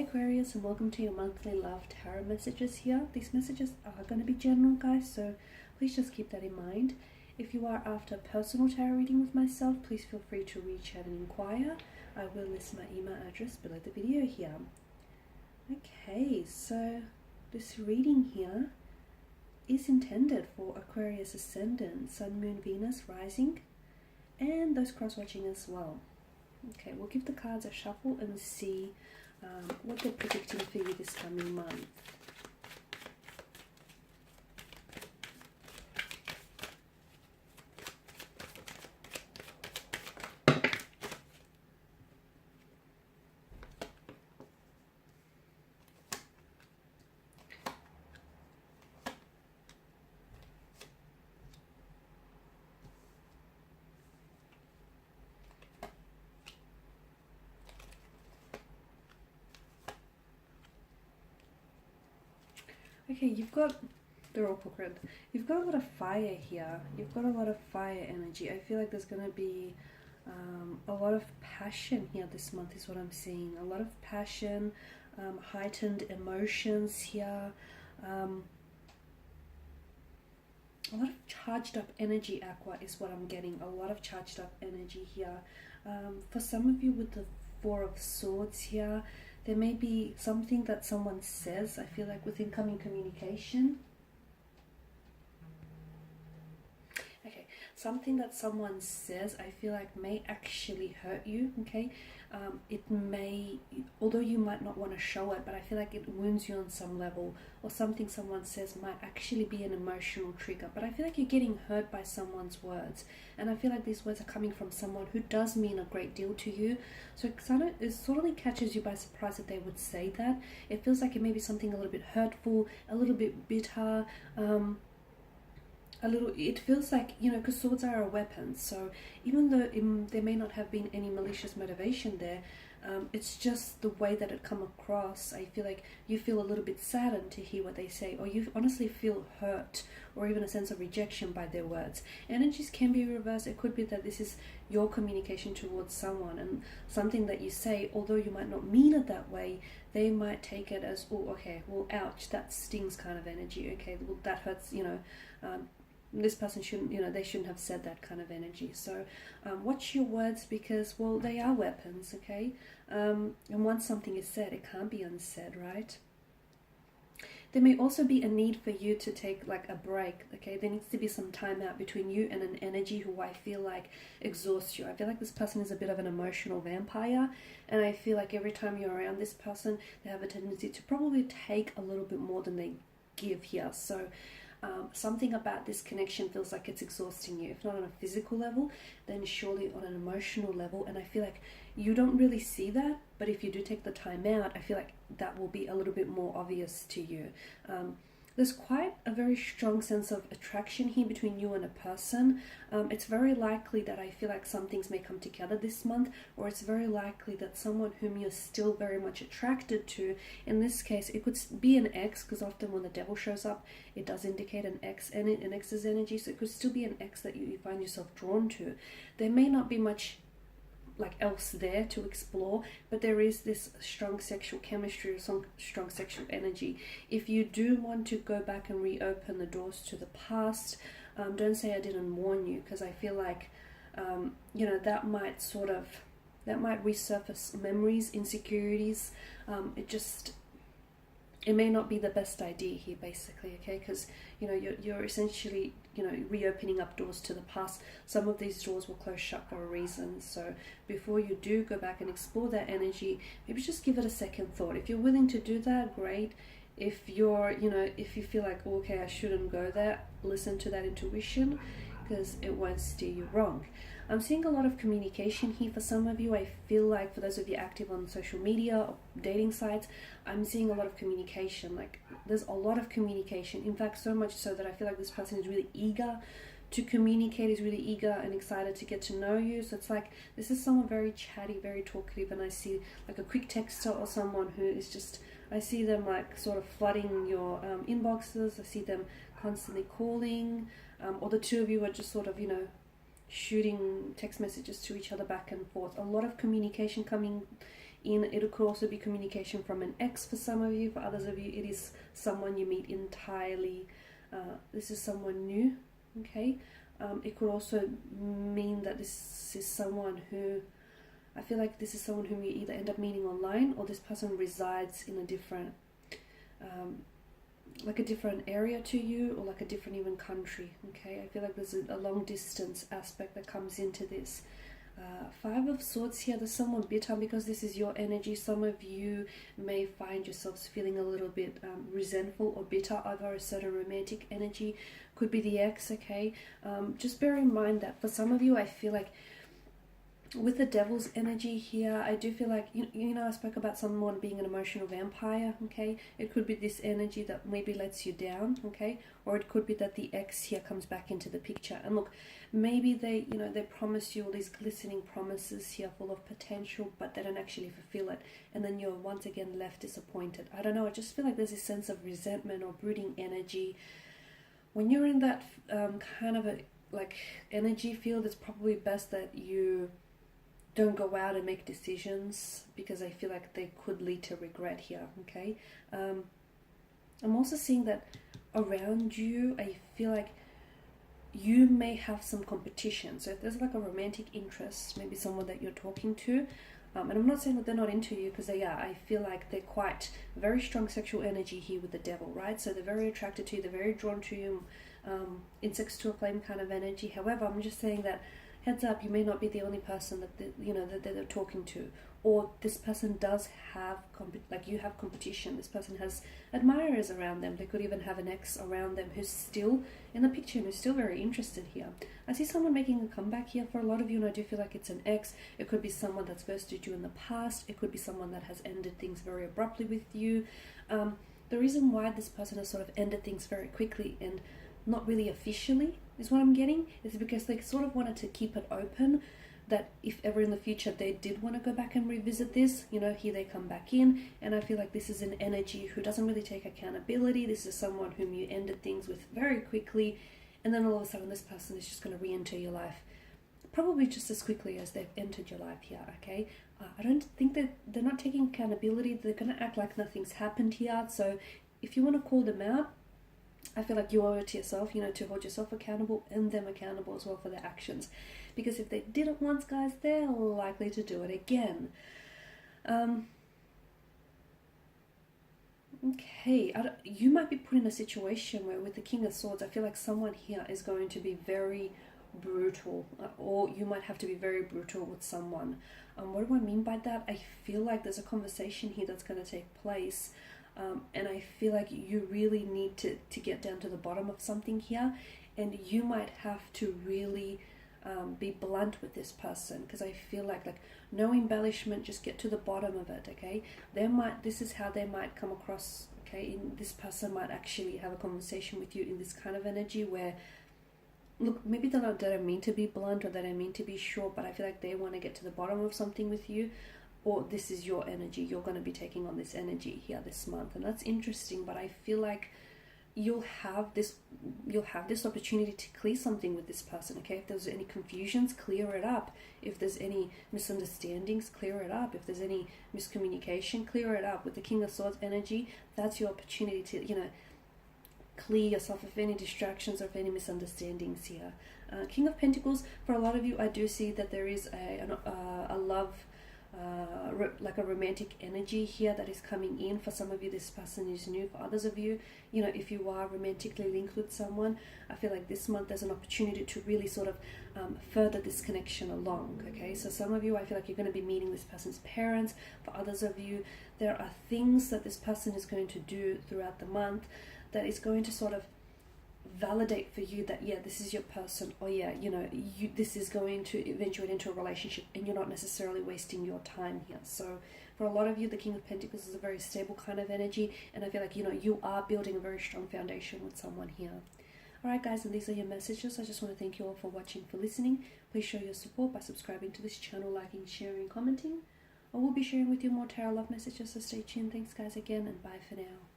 Aquarius, and welcome to your monthly love tarot messages here. These messages are going to be general, guys, so please just keep that in mind. If you are after a personal tarot reading with myself, please feel free to reach out and inquire. I will list my email address below the video here. Okay, so this reading here is intended for Aquarius ascendant, Sun, Moon, Venus, rising, and those cross-watching as well. Okay, we'll give the cards a shuffle and see what they're predicting for you this coming month. Okay, they're all crooked. You've got a lot of fire here. You've got a lot of fire energy. I feel like there's going to be a lot of passion here this month is what I'm seeing. A lot of passion, heightened emotions here. A lot of charged up energy, Aqua, is what I'm getting. A lot of charged up energy here. For some of you with the Four of Swords here, there may be something that someone says, I feel like, with incoming communication. Okay, something that someone says, I feel like, may actually hurt you, okay? It may, although you might not want to show it, but I feel like it wounds you on some level, or something someone says might actually be an emotional trigger. But I feel like you're getting hurt by someone's words, and I feel like these words are coming from someone who does mean a great deal to you. So it sort of catches you by surprise that they would say that. It feels like it may be something a little bit hurtful, a little bit bitter, it feels like, you know, because swords are a weapon, so even though there may not have been any malicious motivation there, it's just the way that it come across. I feel like you feel a little bit saddened to hear what they say, or you honestly feel hurt, or even a sense of rejection by their words. Energies can be reversed. It could be that this is your communication towards someone, and something that you say, although you might not mean it that way, they might take it as, oh, okay, well, ouch, that stings kind of energy. Okay, well, that hurts, you know, this person shouldn't, you know, they shouldn't have said that kind of energy. So watch your words, because, well, they are weapons, okay? And once something is said, it can't be unsaid, right? There may also be a need for you to take like a break, okay? There needs to be some time out between you and an energy who I feel like exhausts you. I feel like this person is a bit of an emotional vampire, and I feel like every time you're around this person, they have a tendency to probably take a little bit more than they give here. So something about this connection feels like it's exhausting you. If not on a physical level, then surely on an emotional level. And I feel like you don't really see that, but if you do take the time out, I feel like that will be a little bit more obvious to you. There's quite a very strong sense of attraction here between you and a person. It's very likely that I feel like some things may come together this month, or it's very likely that someone whom you're still very much attracted to, in this case, it could be an ex, because often when the devil shows up, it does indicate an ex and an ex's energy, so it could still be an ex that you find yourself drawn to. There may not be much like else there to explore, but there is this strong sexual chemistry or some strong sexual energy. If you do want to go back and reopen the doors to the past, don't say I didn't warn you, because I feel like you know, that might resurface memories, insecurities. It may not be the best idea here, basically, okay? Because, you know, you're essentially, you know, reopening up doors to the past. Some of these doors will close shut for a reason. So before you do go back and explore that energy, maybe just give it a second thought. If you're willing to do that, great. If you're, you know, if you feel like, oh, okay, I shouldn't go there, listen to that intuition, because it won't steer you wrong. I'm seeing a lot of communication here for some of you. I feel like for those of you active on social media or dating sites, I'm seeing a lot of communication. Like, there's a lot of communication. In fact, so much so that I feel like this person is really eager to communicate, is really eager and excited to get to know you. So it's like, this is someone very chatty, very talkative, and I see like a quick texter or someone who is just, I see them like sort of flooding your inboxes. I see them constantly calling, or the two of you are just sort of, you know, shooting text messages to each other back and forth. A lot of communication coming in. It could also be communication from an ex for some of you. For others of you, it is someone you meet entirely. This is someone new, okay? It could also mean that this is someone who, I feel like this is someone whom you either end up meeting online, or this person resides in a different, like a different area to you, or like a different even country, okay? I feel like there's a long distance aspect that comes into this. Five of Swords here, there's someone bitter because this is your energy. Some of you may find yourselves feeling a little bit resentful or bitter over a certain romantic energy. Could be the ex, okay? Just bear in mind that for some of you, I feel like with the Devil's energy here, I do feel like, you know, I spoke about someone being an emotional vampire, okay? It could be this energy that maybe lets you down, okay? Or it could be that the ex here comes back into the picture. And look, maybe they, you know, they promise you all these glistening promises here full of potential, but they don't actually fulfill it. And then you're once again left disappointed. I don't know, I just feel like there's this sense of resentment or brooding energy. When you're in that kind of a, like, energy field, it's probably best that you don't go out and make decisions, because I feel like they could lead to regret here, okay? I'm also seeing that around you, I feel like you may have some competition. So if there's like a romantic interest, maybe someone that you're talking to, and I'm not saying that they're not into you, because they are. I feel like they're quite very strong sexual energy here with the Devil, right? So they're very attracted to you, they're very drawn to you, insects to a flame kind of energy. However, I'm just saying that, heads up, you may not be the only person that that they're talking to, or this person does have you have competition. This person has admirers around them. They could even have an ex around them who's still in the picture and who's still very interested here. I see someone making a comeback here for a lot of you, and I do feel like it's an ex. It could be someone that's ghosted you in the past. It could be someone that has ended things very abruptly with you. The reason why this person has sort of ended things very quickly and not really officially is what I'm getting, is because they sort of wanted to keep it open, that if ever in the future they did want to go back and revisit this, you know, here they come back in. And I feel like this is an energy who doesn't really take accountability. This is someone whom you ended things with very quickly, and then all of a sudden this person is just going to re-enter your life, probably just as quickly as they've entered your life here, okay? I don't think that they're not taking accountability. They're going to act like nothing's happened here. So if you want to call them out, I feel like you owe it to yourself, you know, to hold yourself accountable and them accountable as well for their actions. Because if they did it once, guys, they're likely to do it again. Okay, you might be put in a situation where with the King of Swords, I feel like someone here is going to be very brutal, or you might have to be very brutal with someone. What do I mean by that? I feel like there's a conversation here that's going to take place. And I feel like you really need to get down to the bottom of something here, and you might have to really be blunt with this person, because I feel like no embellishment, just get to the bottom of it, okay? This is how they might come across, okay? This person might actually have a conversation with you in this kind of energy where, look, maybe they don't mean to be blunt, or they don't mean to be short, but I feel like they want to get to the bottom of something with you. Or this is your energy, you're going to be taking on this energy here this month, and that's interesting. But I feel like you'll have this opportunity to clear something with this person, okay? If there's any confusions, clear it up. If there's any misunderstandings, clear it up. If there's any miscommunication, clear it up. With the King of Swords energy, that's your opportunity to, you know, clear yourself of any distractions or of any misunderstandings here. King of Pentacles, for a lot of you, I do see that there is a love, like a romantic energy here that is coming in. For some of you, this person is new. For others of you, you know, if you are romantically linked with someone, I feel like this month there's an opportunity to really sort of further this connection along, okay? So some of you, I feel like you're going to be meeting this person's parents. For others of you, there are things that this person is going to do throughout the month that is going to sort of validate for you that, yeah, this is your person, or yeah, you know, this is going to eventuate into a relationship, and you're not necessarily wasting your time here. So for a lot of you, the King of Pentacles is a very stable kind of energy, and I feel like, you know, you are building a very strong foundation with someone here. Alright guys, and these are your messages. I just want to thank you all for watching, for listening. Please show your support by subscribing to this channel, liking, sharing, commenting. I will be sharing with you more tarot love messages, so stay tuned. Thanks guys again, and bye for now.